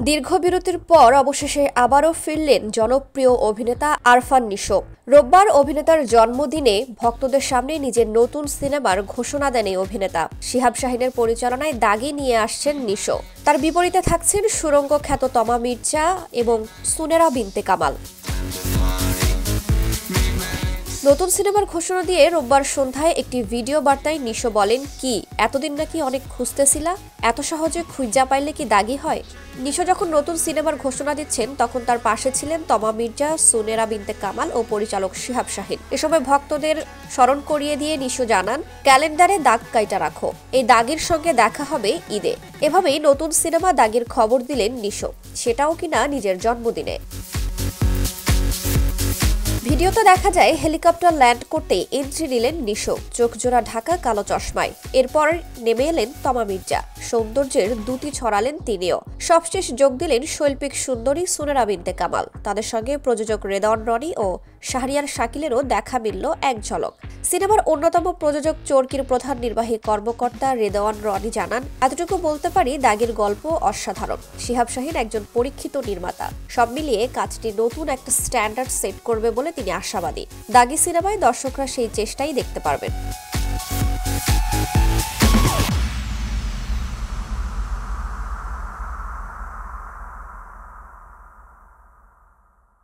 দীর্ঘ বিরতির পর অবশেষে আবারও ফিরলেন জনপ্রিয় অভিনেতা আরফান নিশো। রোববার অভিনেতার জন্মদিনে ভক্তদের সামনে নিজের নতুন সিনেমার ঘোষণা দেন এই অভিনেতা। শিহাব শাহীনের পরিচালনায় দাগি নিয়ে আসছেন নিশো। তার বিপরীতে থাকছেন সুরঙ্গ খ্যাত তমা মির্জা এবং সুনেরা বিনতে কামাল। নতুন সিনেমার ঘোষণা দিয়ে রোববার সন্ধ্যায় একটি ভিডিও বার্তায় নিশো বলেন, কি এতদিন নাকি অনেক খুঁজতেছিলা, এত সহজে খুঁজা পাইলে কি দাগি হয়? নিশো যখন নতুন সিনেমার ঘোষণা দিচ্ছেন তখন তার পাশে ছিলেন তমা মির্জা, সুনেরা বিনতে কামাল ও পরিচালক শিহাব শাহীন। এ সময় ভক্তদের স্মরণ করিয়ে দিয়ে নিশো জানান, ক্যালেন্ডারে দাগ কাইটা রাখো, এই দাগির সঙ্গে দেখা হবে ঈদে। এভাবেই নতুন সিনেমা দাগির খবর দিলেন নিশো, সেটাও কিনা নিজের জন্মদিনে। ভিডিওতে দেখা যায় হেলিকপ্টার ল্যান্ড করতে এন্ট্রি নিলেন নিশো, চোখজোড়া ঢাকা কালো চশমায়। এরপর নেমে এলেন তমা মির্জা, সৌন্দর্যের দুটি ছড়ালেন তিনিও। সবশেষ যোগ দিলেন শৈল্পিক সুন্দরী সুনেরা বিনতে কামাল। তাদের সঙ্গে প্রযোজক রেদওয়ান রনি ও শাহরিয়ার শাকিলেরও দেখা মিলল এক ঝলক। সিনেমার অন্যতম প্রযোজক চরকির প্রধান নির্বাহী কর্মকর্তা রেদওয়ান রনি জানান, এতটুকু বলতে পারি দাগের গল্প অসাধারণ। শিহাব শাহীন একজন পরীক্ষিত নির্মাতা। সব মিলিয়ে কাজটি নতুন একটা স্ট্যান্ডার্ড সেট করবে বলে তিনি আশাবাদী। দাগি সিনেমায় দর্শকরা সেই চেষ্টাই দেখতে পারবেন।